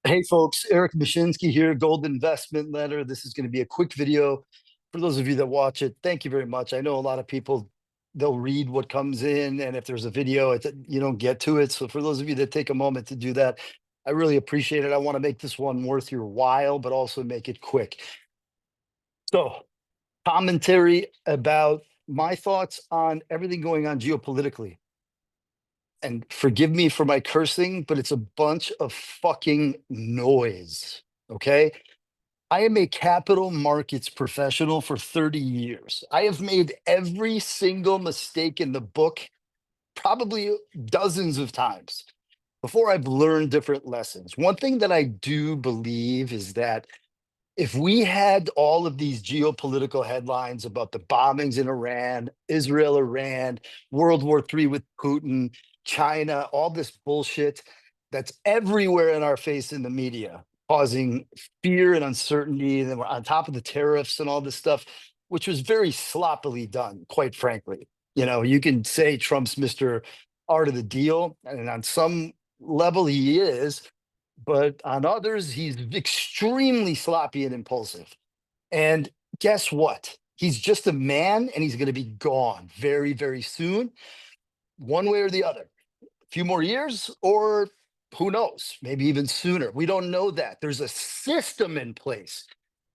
Hey folks, Eric Mashinsky here, Gold Investment Letter. This is going to be a quick video for those of you that watch it. Thank you very much. I know a lot of people, they'll read what comes in, and if there's a video, you don't get to it. So for those of you that take a moment to do that, I really appreciate it. I want to make this one worth your while, but also make it quick. So, commentary about my thoughts on everything going on geopolitically. And forgive me for my cursing, but it's a bunch of fucking noise. Okay. I am a capital markets professional for 30 years. I have made every single mistake in the book probably dozens of times before I've learned different lessons. One thing that I do believe is that if we had all of these geopolitical headlines about the bombings in Iran, Israel, Iran, World War III with Putin, China, all this bullshit that's everywhere in our face in the media, causing fear and uncertainty. And then we're on top of the tariffs and all this stuff, which was very sloppily done, quite frankly. You know, you can say Trump's Mr. Art of the deal, and on some level he is, but on others, he's extremely sloppy and impulsive. And guess what? He's just a man and he's going to be gone very, very soon, one way or the other. A few more years, or who knows, maybe even sooner. We don't know that. There's a system in place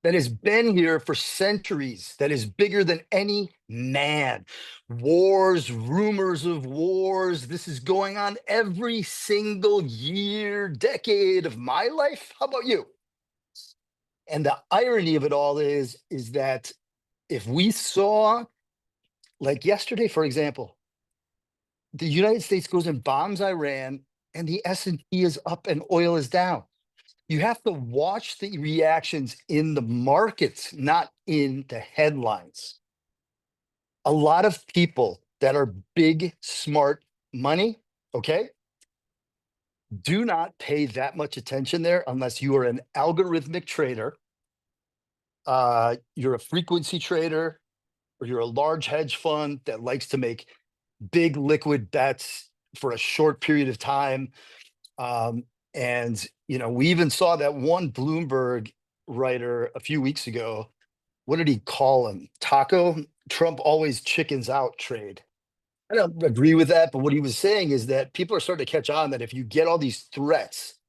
that has been here for centuries, that is bigger than any man. Wars, rumors of wars. This is going on every single year, decade of my life. How about you? And the irony of it all is that if we saw, like yesterday, for example, the United States goes and bombs Iran, and the S&P is up and oil is down. You have to watch the reactions in the markets, not in the headlines. A lot of people that are big, smart money, okay, do not pay that much attention there unless you are an algorithmic trader, you're a frequency trader, or you're a large hedge fund that likes to make big liquid bets for a short period of time. And we even saw that one Bloomberg writer a few weeks ago. What did he call him? Taco? Trump always chickens out trade. I don't agree with that, but what he was saying is that people are starting to catch on that if you get all these threats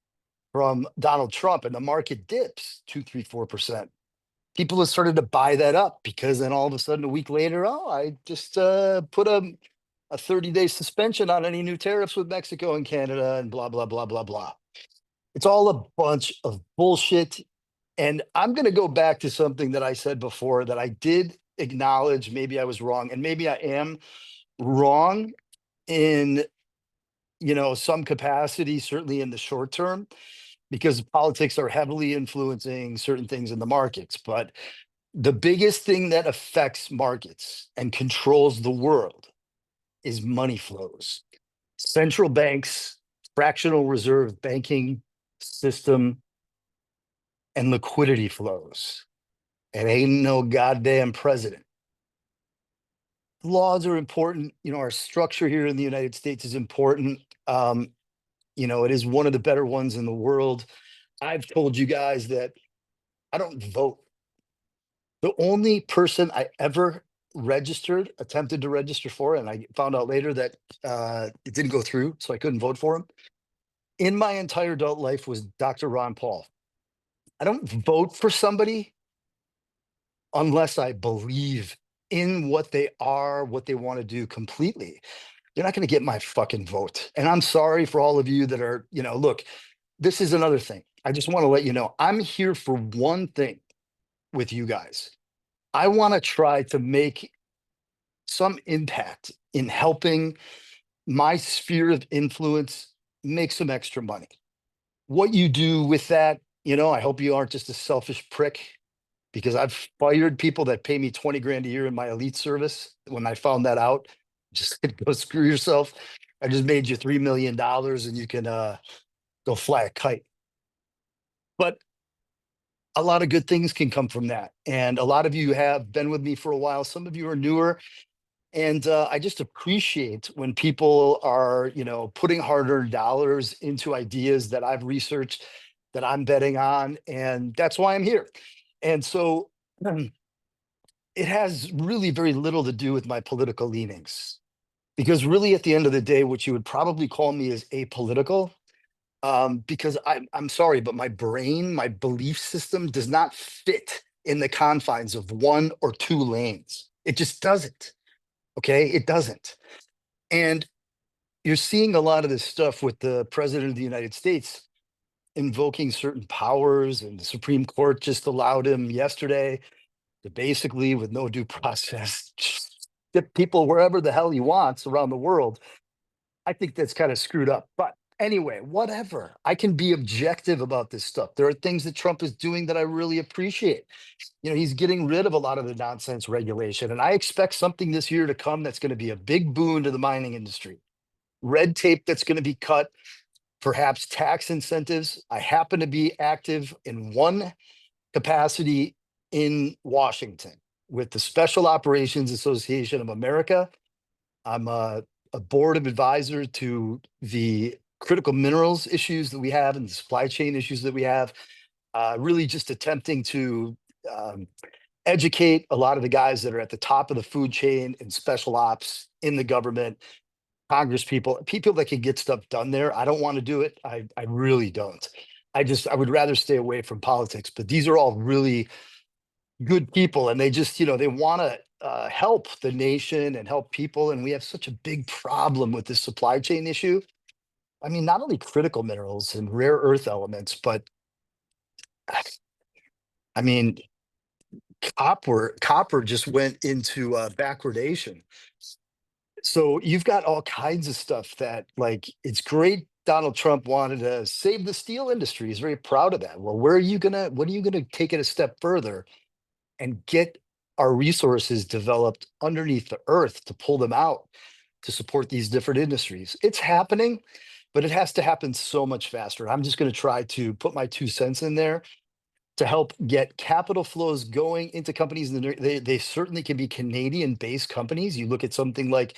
from Donald Trump and the market dips 2, 3, 4%, people have started to buy that up because then all of a sudden a week later, oh, I just put a 30-day suspension on any new tariffs with Mexico and Canada and blah, blah, blah, blah, blah. It's all a bunch of bullshit. And I'm going to go back to something that I said before that I did acknowledge. Maybe I was wrong, and maybe I am wrong in some capacity, certainly in the short term, because politics are heavily influencing certain things in the markets. But the biggest thing that affects markets and controls the world is money flows. Central banks, fractional reserve banking system, and liquidity flows. It ain't no goddamn president. Laws are important. Our structure here in the United States is important. It is one of the better ones in the world. I've told you guys that I don't vote. The only person I ever attempted to register for, and I found out later that it didn't go through, so I couldn't vote for him, in my entire adult life was Dr. Ron Paul. I don't vote for somebody unless I believe in what they are, what they want to do completely. You're not going to get my fucking vote. And I'm sorry for all of you that are, look, this is another thing. I just want to let you know I'm here for one thing with you guys. I want to try to make some impact in helping my sphere of influence make some extra money. What you do with that, I hope you aren't just a selfish prick, because I've fired people that pay me 20 grand a year in my elite service. When I found that out, just said, go screw yourself. I just made you $3 million and you can go fly a kite. But a lot of good things can come from that. And a lot of you have been with me for a while. Some of you are newer. And I just appreciate when people are, putting hard-earned dollars into ideas that I've researched that I'm betting on, and that's why I'm here. And so it has really very little to do with my political leanings, because really at the end of the day, what you would probably call me is apolitical. Because I'm sorry, but my brain, my belief system does not fit in the confines of one or two lanes. It just doesn't. Okay, it doesn't. And you're seeing a lot of this stuff with the president of the United States invoking certain powers, and the Supreme Court just allowed him yesterday to basically, with no due process, just get people wherever the hell he wants around the world. I think that's kind of screwed up. But anyway, whatever. I can be objective about this stuff. There are things that Trump is doing that I really appreciate. He's getting rid of a lot of the nonsense regulation, and I expect something this year to come that's going to be a big boon to the mining industry. Red tape that's going to be cut, perhaps tax incentives. I happen to be active in one capacity in Washington with the Special Operations Association of America. I'm a board of advisor to the critical minerals issues that we have and the supply chain issues that we have. Really just attempting to educate a lot of the guys that are at the top of the food chain and special ops in the government, Congress people that can get stuff done there. I don't want to do it. I really don't. I would rather stay away from politics, but these are all really good people, and they just, they want to help the nation and help people. And we have such a big problem with this supply chain issue. I mean, not only critical minerals and rare earth elements, but I mean, copper just went into backwardation. So you've got all kinds of stuff that, like, it's great. Donald Trump wanted to save the steel industry. He's very proud of that. Well, what are you gonna take it a step further and get our resources developed underneath the earth to pull them out to support these different industries? It's happening, but it has to happen so much faster. I'm just going to try to put my 2 cents in there to help get capital flows going into companies. And they certainly can be Canadian based companies. You look at something like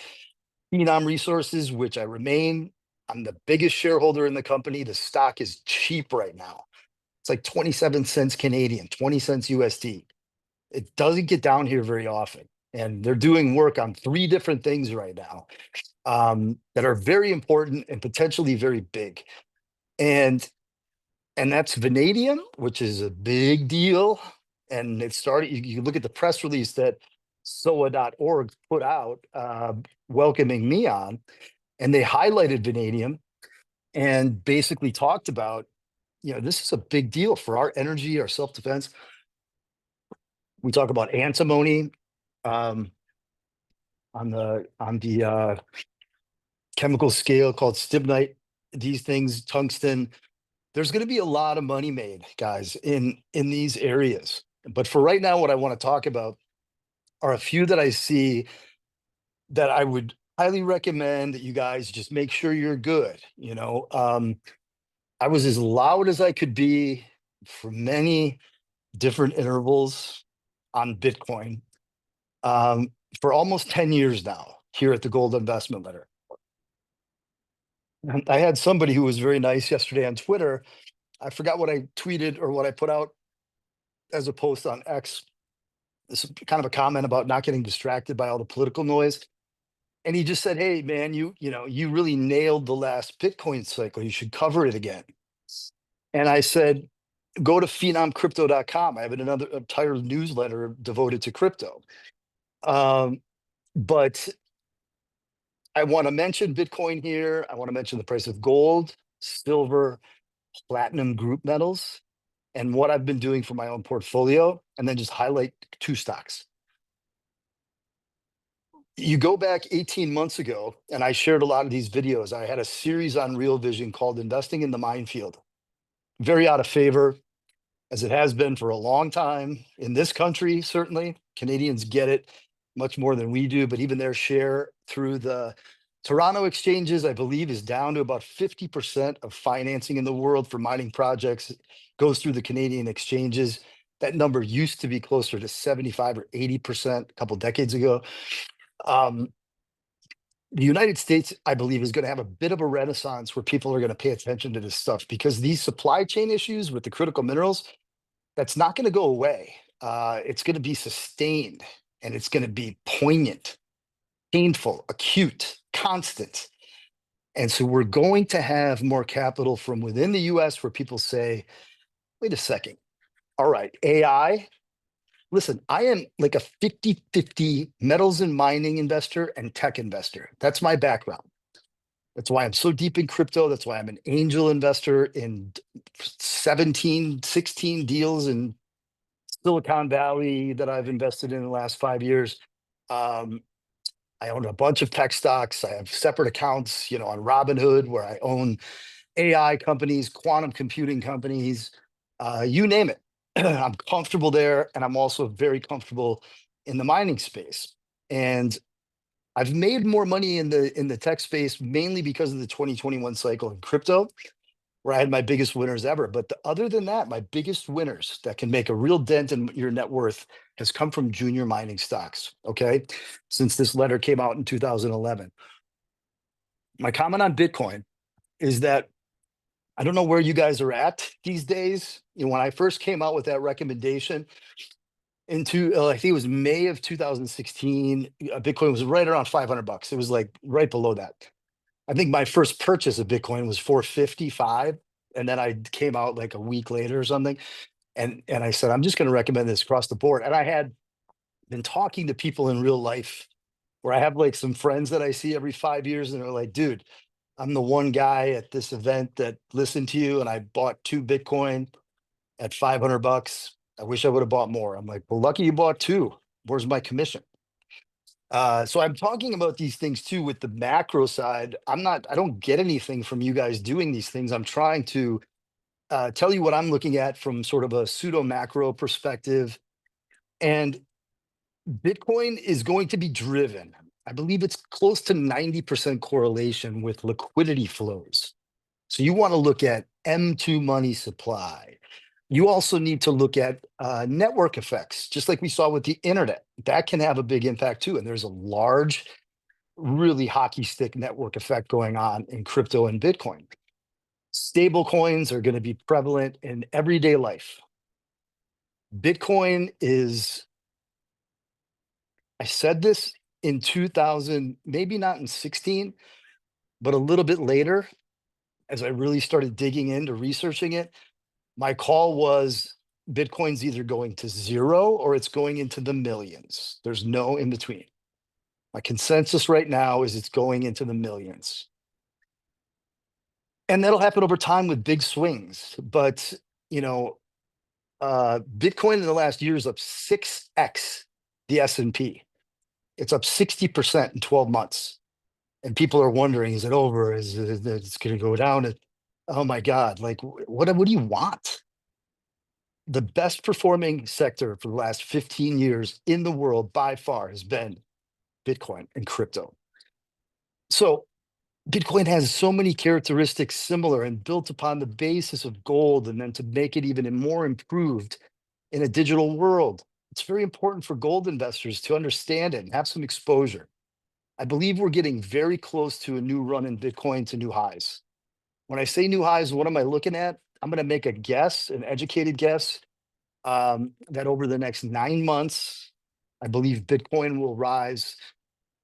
Phenom Resources, which I remain. I'm the biggest shareholder in the company. The stock is cheap right now. It's like 27 cents Canadian, 20 cents USD. It doesn't get down here very often. And they're doing work on three different things right now that are very important and potentially very big. And that's vanadium, which is a big deal. And it started, you look at the press release that SOA.org put out welcoming me on, and they highlighted vanadium and basically talked about, this is a big deal for our energy, our self-defense. We talk about antimony um, on the chemical scale called stibnite. These things, tungsten. There's going to be a lot of money made, guys, in these areas. But for right now, what I want to talk about are a few that I see that I would highly recommend that you guys just make sure you're good. I was as loud as I could be for many different intervals on Bitcoin for almost 10 years now here at the Gold Investment Letter. And I had somebody who was very nice yesterday on Twitter. I forgot what I tweeted or what I put out as a post on X. This is kind of a comment about not getting distracted by all the political noise. And he just said, "Hey, man, you really nailed the last Bitcoin cycle. You should cover it again." And I said, "Go to phenomcrypto.com. I have another entire newsletter devoted to crypto." But I want to mention Bitcoin here. I want to mention the price of gold, silver, platinum group metals, and what I've been doing for my own portfolio, and then just highlight two stocks. You go back 18 months ago, and I shared a lot of these videos. I had a series on Real Vision called Investing in the Minefield. Very out of favor, as it has been for a long time in this country, certainly. Canadians get it much more than we do, but even their share through the Toronto exchanges, I believe, is down to about 50% of financing in the world for mining projects goes through the Canadian exchanges. That number used to be closer to 75 or 80% a couple decades ago. Um, the United States, I believe, is going to have a bit of a renaissance where people are going to pay attention to this stuff because these supply chain issues with the critical minerals, that's not going to go away. It's going to be sustained and it's going to be poignant, painful, acute, constant. And so we're going to have more capital from within the US where people say, wait a second. All right, AI. Listen, I am like a 50-50 metals and mining investor and tech investor. That's my background. That's why I'm so deep in crypto. That's why I'm an angel investor in 17, 16 deals in Silicon Valley that I've invested in the last 5 years. Um, I own a bunch of tech stocks. I have separate accounts, on Robinhood where I own AI companies, quantum computing companies, you name it. I'm comfortable there, and I'm also very comfortable in the mining space. And I've made more money in the tech space mainly because of the 2021 cycle in crypto, where I had my biggest winners ever. But other than that, my biggest winners that can make a real dent in your net worth has come from junior mining stocks. Okay, since this letter came out in 2011. My comment on Bitcoin is that I don't know where you guys are at these days. When I first came out with that recommendation into, I think it was May of 2016, Bitcoin was right around 500 bucks. It was like right below that. I think my first purchase of Bitcoin was 455, and then I came out like a week later or something, and I said I'm just going to recommend this across the board. And I had been talking to people in real life where I have like some friends that I see every 5 years, and they're like, dude, I'm the one guy at this event that listened to you, and I bought 2 Bitcoin at 500 bucks. I wish I would have bought more. I'm like, well, lucky you bought two. Where's my commission? So I'm talking about these things too with the macro side. I don't get anything from you guys doing these things. I'm trying to tell you what I'm looking at from sort of a pseudo macro perspective. And Bitcoin is going to be driven. I believe it's close to 90% correlation with liquidity flows. So you want to look at M2 money supply. You also need to look at network effects, just like we saw with the internet. That can have a big impact too. And there's a large, really hockey stick network effect going on in crypto and Bitcoin. Stable coins are going to be prevalent in everyday life. Bitcoin is, I said this in 2000, maybe not in 16, but a little bit later, as I really started digging into researching it. My call was Bitcoin's either going to zero or it's going into the millions. There's no in between. My consensus right now is it's going into the millions. And that'll happen over time with big swings. But, Bitcoin in the last year is up 6x the S&P. It's up 60% in 12 months. And people are wondering, is it over? Is it's going to go down? Oh my God, like what do you want? The best performing sector for the last 15 years in the world by far has been Bitcoin and crypto. So Bitcoin has so many characteristics similar and built upon the basis of gold, and then to make it even more improved in a digital world. It's very important for gold investors to understand it and have some exposure. I believe we're getting very close to a new run in Bitcoin to new highs. When I say new highs, what am I looking at? I'm going to make a guess, an educated guess, that over the next 9 months, I believe Bitcoin will rise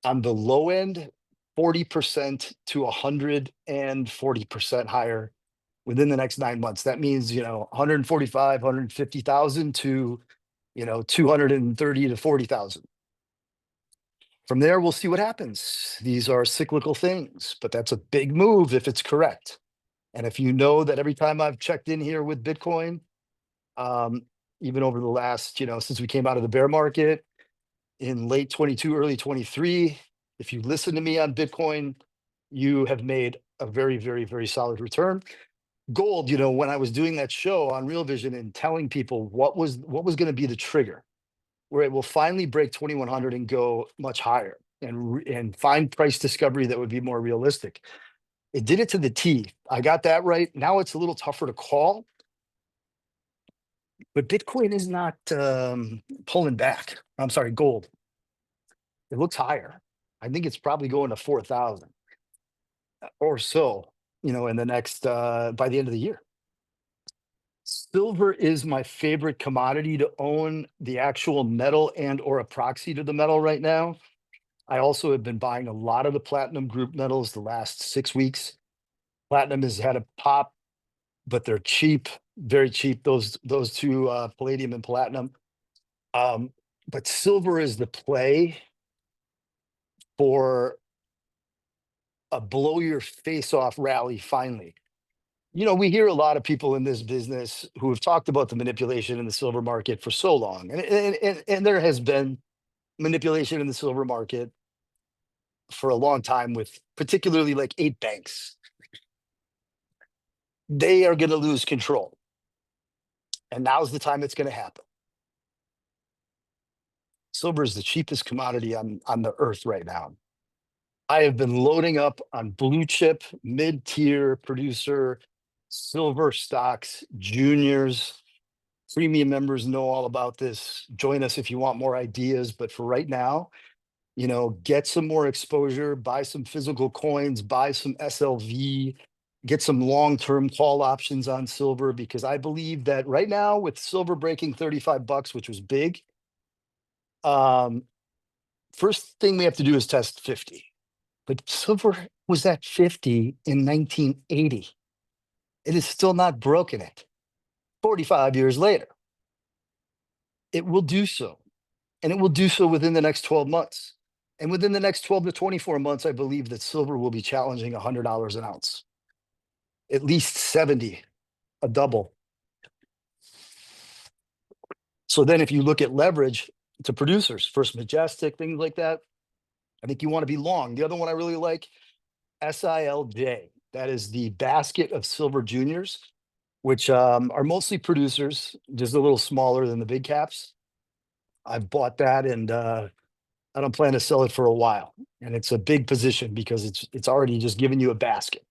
on the low end 40% to 140% higher within the next 9 months. That means, 145, 150,000 to, 230 to 40,000. From there, we'll see what happens. These are cyclical things, but that's a big move if it's correct. And if you know that every time I've checked in here with Bitcoin, um, even over the last, since we came out of the bear market in late 22, early 23, if you listen to me on Bitcoin, you have made a very, very, very solid return. Gold, when I was doing that show on Real Vision and telling people what was going to be the trigger, where it will finally break 2100 and go much higher and find price discovery that would be more realistic. It did it to the T. I got that right. Now it's a little tougher to call, but Bitcoin is not pulling back. I'm sorry, gold. It looks higher. I think it's probably going to 4,000 or so, in the next, by the end of the year. Silver is my favorite commodity to own, the actual metal and or a proxy to the metal right now. I also have been buying a lot of the platinum group metals the last 6 weeks. Platinum has had a pop, but they're cheap, very cheap. Those two, palladium and platinum. Um, but silver is the play for a blow your face off rally finally. We hear a lot of people in this business who have talked about the manipulation in the silver market for so long. And there has been manipulation in the silver market for a long time with particularly like 8 banks. They are going to lose control. And now's the time it's going to happen. Silver is the cheapest commodity on the earth right now. I have been loading up on blue chip, mid-tier producer, silver stocks, juniors. Premium members know all about this. Join us if you want more ideas. But for right now, get some more exposure, buy some physical coins, buy some SLV, get some long-term call options on silver, because I believe that right now with silver breaking 35 bucks, which was big, first thing we have to do is test 50. But silver was at 50 in 1980. It is still not broken it. 45 years later, it will do so. And it will do so within the next 12 months. And within the next 12 to 24 months, I believe that silver will be challenging $100 an ounce. At least 70, a double. So then if you look at leverage to producers, First Majestic, things like that, I think you want to be long. The other one I really like, SILJ. That is the basket of silver juniors, which are mostly producers, just a little smaller than the big caps. I've bought that, and I don't plan to sell it for a while. And it's a big position because it's already just giving you a basket.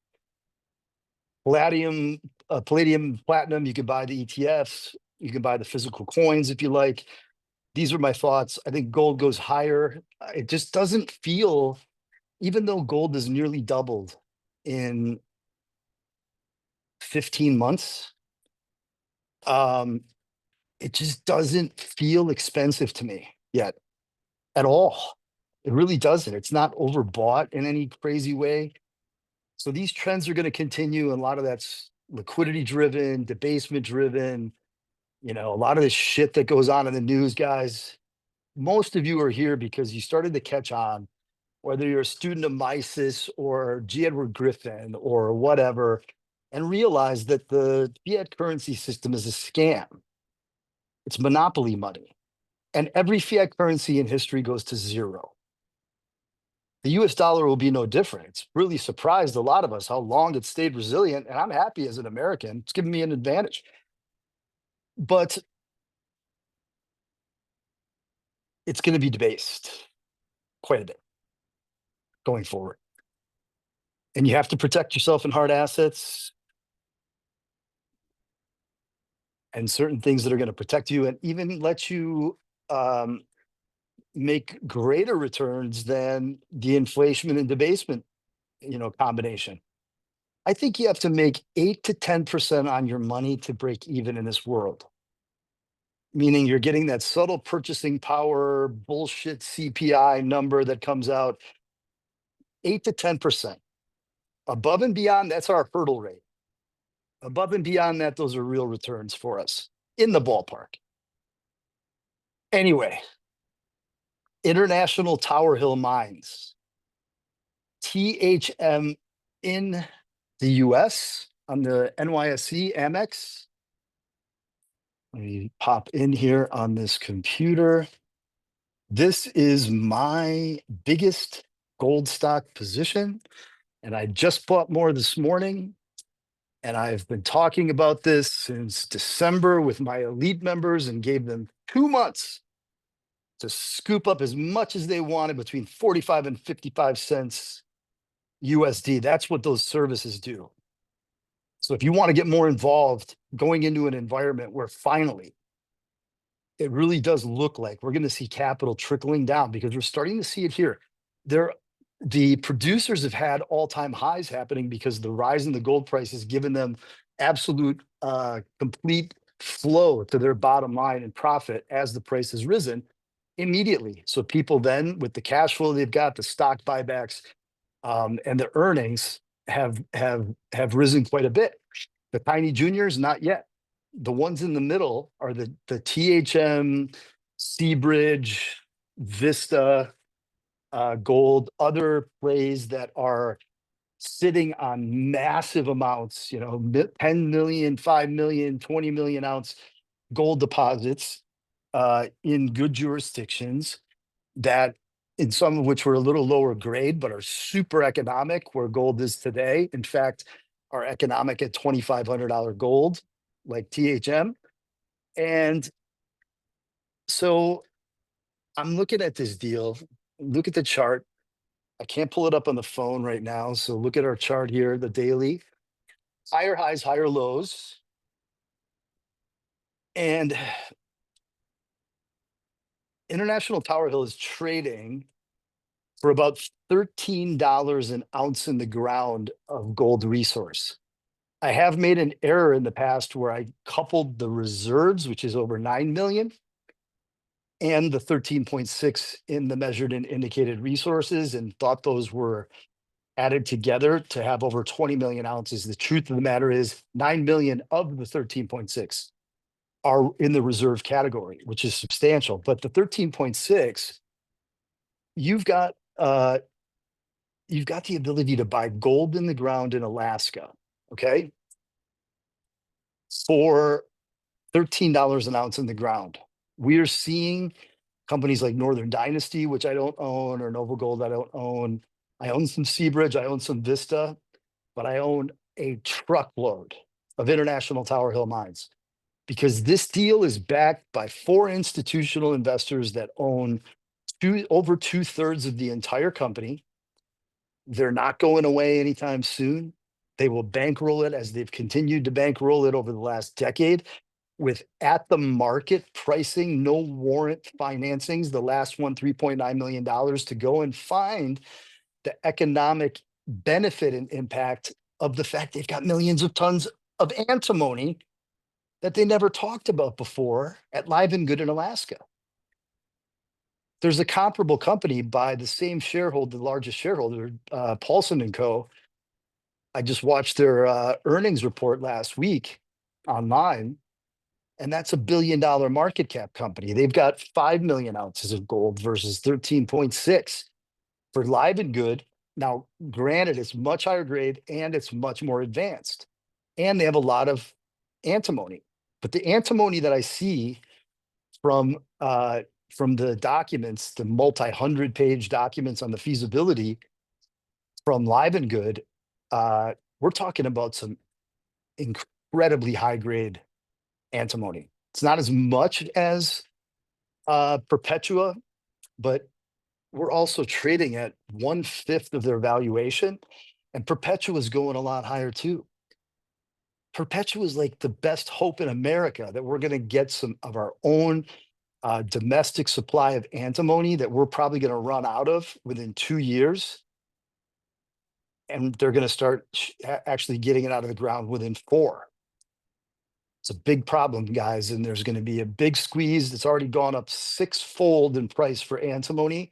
Palladium, platinum, you can buy the ETFs, you can buy the physical coins if you like. These are my thoughts. I think gold goes higher. It just doesn't feel, even though gold has nearly doubled in 15 months, it just doesn't feel expensive to me yet at all. It really doesn't. It's not overbought in any crazy way. So these trends are going to continue, and a lot of that's liquidity driven, debasement driven. A lot of this shit that goes on in the news, guys. Most of you are here because you started to catch on, whether you're a student of Mises or G. Edward Griffin or whatever, and realize that the fiat currency system is a scam. It's monopoly money. And every fiat currency in history goes to zero. The US dollar will be no different. It's really surprised a lot of us how long it stayed resilient. And I'm happy as an American. It's given me an advantage. But it's going to be debased quite a bit going forward. And you have to protect yourself in hard assets and certain things that are going to protect you and even let you make greater returns than the inflation and debasement, combination. I think you have to make 8 to 10% on your money to break even in this world. Meaning you're getting that subtle purchasing power bullshit CPI number that comes out 8 to 10%. Above and beyond, that's our hurdle rate. Above and beyond that, those are real returns for us in the ballpark. Anyway, International Tower Hill Mines, THM in the US on the NYSE Amex. Let me pop in here on this computer. This is my biggest gold stock position, and I just bought more this morning. And I've been talking about this since December with my elite members and gave them 2 months to scoop up as much as they wanted between 45 and 55 cents USD. That's what those services do. So if you want to get more involved going into an environment where finally it really does look like we're going to see capital trickling down, because we're starting to see it here. the producers have had all-time highs happening because the rise in the gold price has given them absolute complete flow to their bottom line and profit as the price has risen immediately. So people then, with the cash flow they've got, the stock buybacks, and the earnings have risen quite a bit. The tiny juniors, not yet. The ones in the middle are the THM, Seabridge, Vista, Gold, other plays that are sitting on massive amounts, 10 million, 5 million, 20 million ounce gold deposits in good jurisdictions that in some of which were a little lower grade, but are super economic where gold is today. In fact, are economic at $2,500 gold, like THM. And so I'm looking at this deal, look at the chart. I can't pull it up on the phone right now. So look at our chart here, the daily. Higher highs, higher lows. And International Tower Hill is trading for about $13 an ounce in the ground of gold resource. I have made an error in the past where I coupled the reserves, which is over 9 million, and the 13.6 in the measured and indicated resources, and thought those were added together to have over 20 million ounces. The truth of the matter is 9 million of the 13.6 are in the reserve category, which is substantial. But the 13.6, you've got the ability to buy gold in the ground in Alaska, okay, for $13 an ounce in the ground. We are seeing companies like Northern Dynasty, which I don't own, or Noble Gold, I don't own. I own some Seabridge, I own some Vista, but I own a truckload of International Tower Hill mines because this deal is backed by 4 institutional investors that own over 2/3 of the entire company. They're not going away anytime soon. They will bankroll it as they've continued to bankroll it over the last decade with at the market pricing, no warrant financings. The last one, $3.9 million to go and find the economic benefit and impact of the fact they've got millions of tons of antimony that they never talked about before at Livengood in Alaska. There's a comparable company by the same shareholder, the largest shareholder, Paulson and Co. I just watched their earnings report last week online, and that's a $1 billion market cap company. They've got 5 million ounces of gold versus 13.6 for Livengood. Now, granted, it's much higher grade and it's much more advanced, and they have a lot of antimony. But the antimony that I see from the documents, the multi-100-page documents on the feasibility from Livengood, we're talking about some incredibly high-grade antimony. It's not as much as Perpetua, but we're also trading at 1/5 of their valuation, and Perpetua is going a lot higher too. Perpetua is like the best hope in America that we're going to get some of our own domestic supply of antimony that we're probably going to run out of within 2 years. And they're going to start actually getting it out of the ground within 4. It's a big problem, guys, and there's going to be a big squeeze. It's already gone up 6-fold in price for antimony.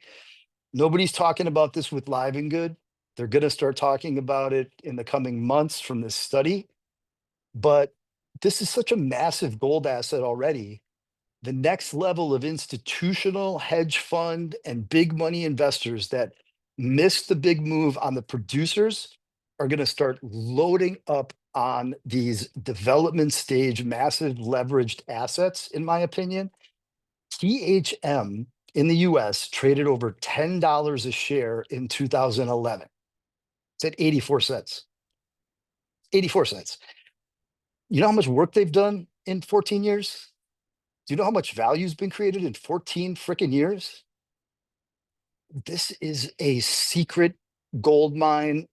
Nobody's talking about this with Livengood. They're going to start talking about it in the coming months from this study. But this is such a massive gold asset already. The next level of institutional hedge fund and big money investors that missed the big move on the producers are going to start loading up on these development stage, massive leveraged assets, in my opinion. THM in the US traded over $10 a share in 2011. It's at 84 cents. 84 cents. You know how much work they've done in 14 years? Do you know how much value's been created in 14 freaking years? This is a secret gold mine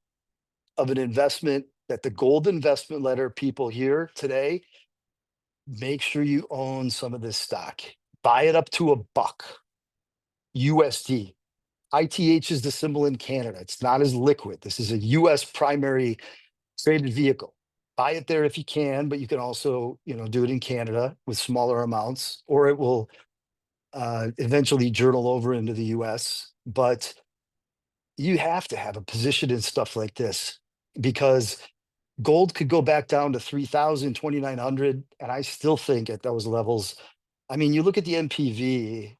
of an investment that the gold investment letter people here today, make sure you own some of this stock. Buy it up to $1 USD. ITH is the symbol in Canada. It's not as liquid. This is a US primary traded vehicle. Buy it there if you can, but you can also, do it in Canada with smaller amounts, or it will eventually journal over into the US. But you have to have a position in stuff like this because gold could go back down to 3,000, 2,900, and I still think at those levels, I mean, you look at the MPV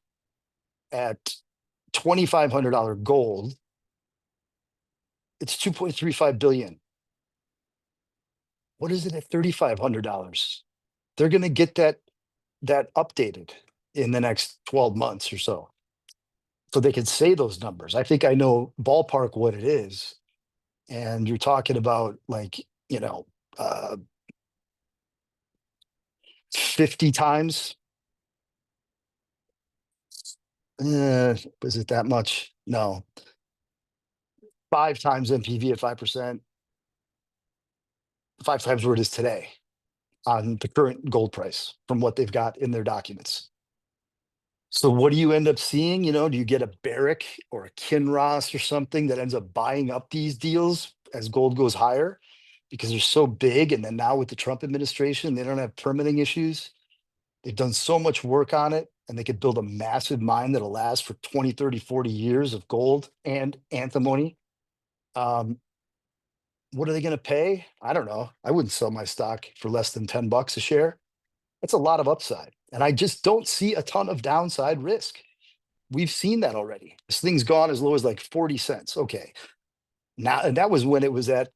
at $2,500 gold, it's 2.35 billion. What is it at $3,500? They're going to get that updated in the next 12 months or so. So they can say those numbers. I think I know ballpark what it is. And you're talking about like, 50 times. Was it that much? No. 5 times MPV at 5%, 5 times where it is today on the current gold price from what they've got in their documents. So what do you end up seeing? Do you get a Barrick or a Kinross or something that ends up buying up these deals as gold goes higher because they're so big? And then now with the Trump administration, they don't have permitting issues. They've done so much work on it, and they could build a massive mine that'll last for 20, 30, 40 years of gold and antimony. What are they going to pay? I don't know. I wouldn't sell my stock for less than $10 a share. That's a lot of upside. And I just don't see a ton of downside risk. We've seen that already. This thing's gone as low as like 40 cents. Okay. Now, and that was when it was at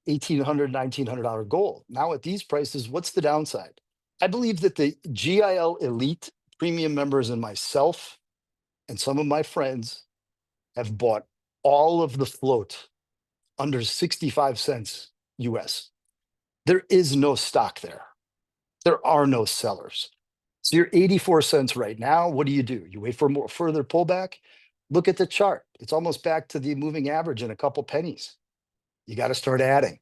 $1,800, $1,900 gold. Now at these prices, what's the downside? I believe that the GIL elite premium members and myself and some of my friends have bought all of the float under 65 cents US. There is no stock there. There are no sellers. So you're 84 cents right now. What do? You wait for more further pullback. Look at the chart. It's almost back to the moving average in a couple pennies. You got to start adding.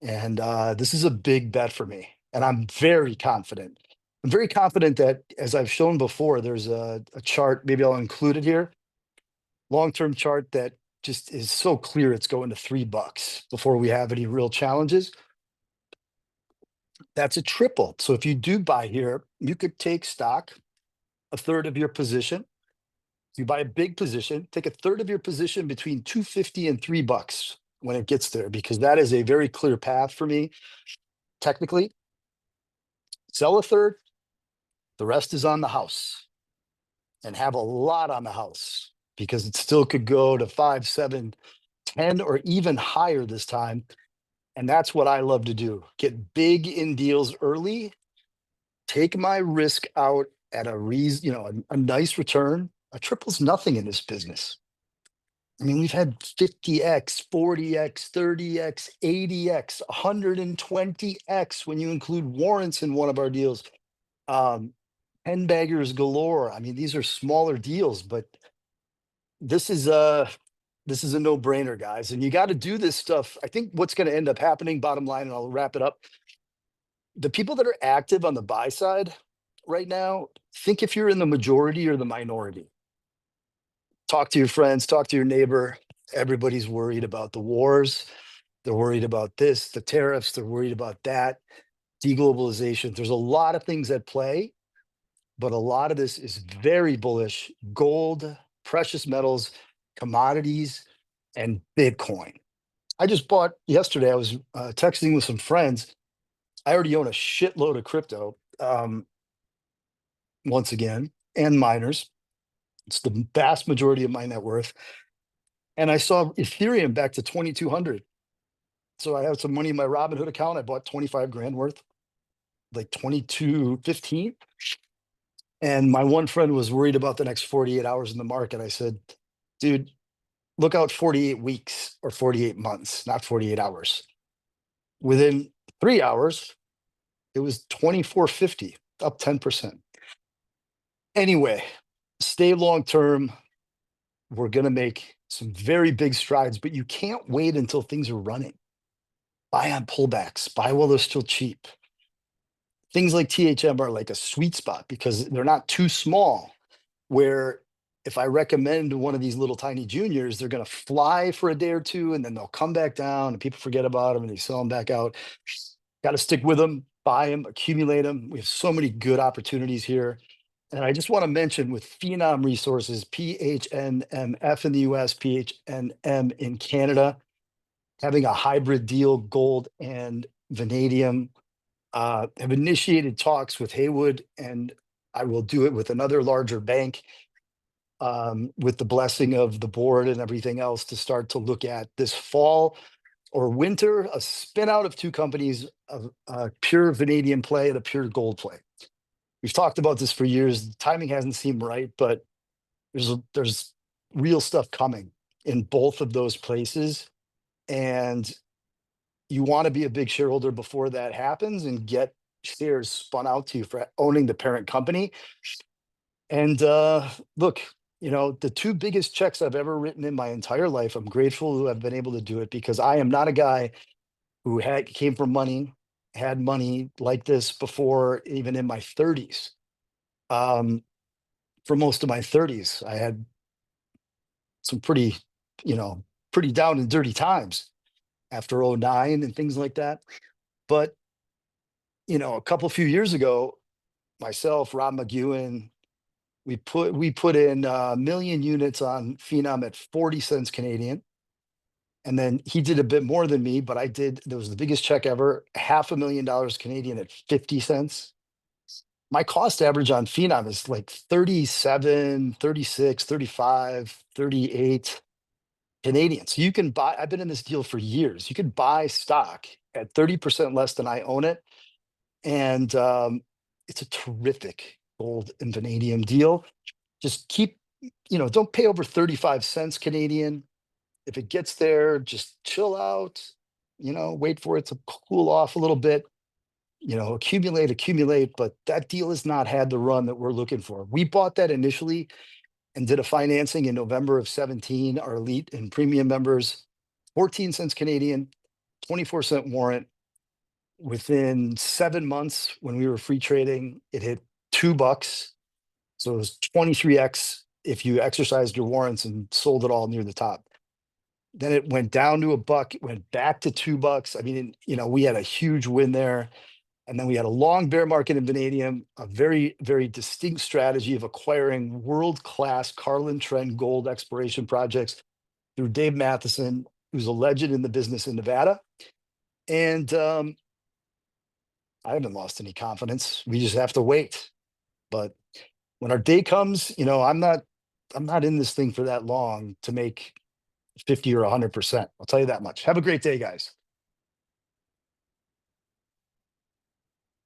And this is a big bet for me. And I'm very confident. I'm very confident that, as I've shown before, there's a chart, maybe I'll include it here, long-term chart that just is so clear it's going to $3 before we have any real challenges. That's a triple. So if you do buy here, you could take stock, a third of your position. If you buy a big position, take a third of your position between 250 and $3 when it gets there, because that is a very clear path for me. Technically, sell a third, the rest is on the house, and have a lot on the house because it still could go to 5, 7, 10, or even higher this time. And that's what I love to do. Get big in deals early, take my risk out at a nice return. A triple's nothing in this business. I mean, we've had 50x, 40x, 30x, 80x, 120x when you include warrants in one of our deals. 10 baggers galore. I mean, these are smaller deals, but this is a no-brainer, guys. And you got to do this stuff. I think what's going to end up happening, bottom line, and I'll wrap it up. The people that are active on the buy side right now, think if you're in the majority or the minority. Talk to your friends, talk to your neighbor. Everybody's worried about the wars. They're worried about this, the tariffs. They're worried about that, deglobalization. There's a lot of things at play, but a lot of this is very bullish. Gold, precious metals, commodities, and Bitcoin. I just bought yesterday. I was texting with some friends. I already own a shitload of crypto, once again, and miners. It's the vast majority of my net worth. And I saw Ethereum back to 2,200. So I have some money in my Robinhood account. I bought 25 grand worth, like 22.15. And my one friend was worried about the next 48 hours in the market. I said, dude, look out 48 weeks or 48 months, not 48 hours. Within 3 hours, it was 24.50, up 10%. Anyway, stay long term. We're going to make some very big strides, but you can't wait until things are running. Buy on pullbacks, buy while they're still cheap. Things like THM are like a sweet spot because they're not too small where if I recommend one of these little tiny juniors, they're going to fly for a day or two and then they'll come back down and people forget about them and they sell them back out. Got to stick with them, buy them, accumulate them. We have so many good opportunities here. And I just want to mention with Phenom Resources, PHNMF in the US, PHNM in Canada, having a hybrid deal, gold and vanadium, have initiated talks with Haywood, and I will do it with another larger bank, with the blessing of the board and everything else, to start to look at this fall or winter, a spin out of two companies, of a pure vanadium play and a pure gold play. We've talked about this for years. The timing hasn't seemed right, but there's real stuff coming in both of those places. And you want to be a big shareholder before that happens and get shares spun out to you for owning the parent company. And look, the two biggest checks I've ever written in my entire life, I'm grateful to have been able to do it, because I am not a guy who came from money, had money like this before, even in my 30s. For most of my 30s, I had some you know, pretty down and dirty times after '09 and things like that. But, a few years ago, myself, Rob McEwen, we put in a million units on Phenom at 40 cents Canadian. And then he did a bit more than me, but that was the biggest check ever, $500,000 Canadian at 50 cents. My cost average on Phenom is like 37, 36, 35, 38 Canadian. So you can buy, I've been in this deal for years. You can buy stock at 30% less than I own it. And it's a terrific gold and vanadium deal. Just don't pay over 35 cents Canadian. If it gets there, just chill out, wait for it to cool off a little bit, accumulate. But that deal has not had the run that we're looking for. We bought that initially and did a financing in November of 17, our elite and premium members, 14 cents Canadian, 24-cent warrant. Within 7 months, when we were free trading, it hit $2. So it was 23x if you exercised your warrants and sold it all near the top. Then it went down to $1. It went back to $2. I mean, we had a huge win there. And then we had a long bear market in vanadium, a very, very distinct strategy of acquiring world-class Carlin Trend gold exploration projects through Dave Matheson, who's a legend in the business in Nevada. And I haven't lost any confidence. We just have to wait. But when our day comes, I'm not in this thing for that long to make 50 or 100%. I'll tell you that much. Have a great day, guys.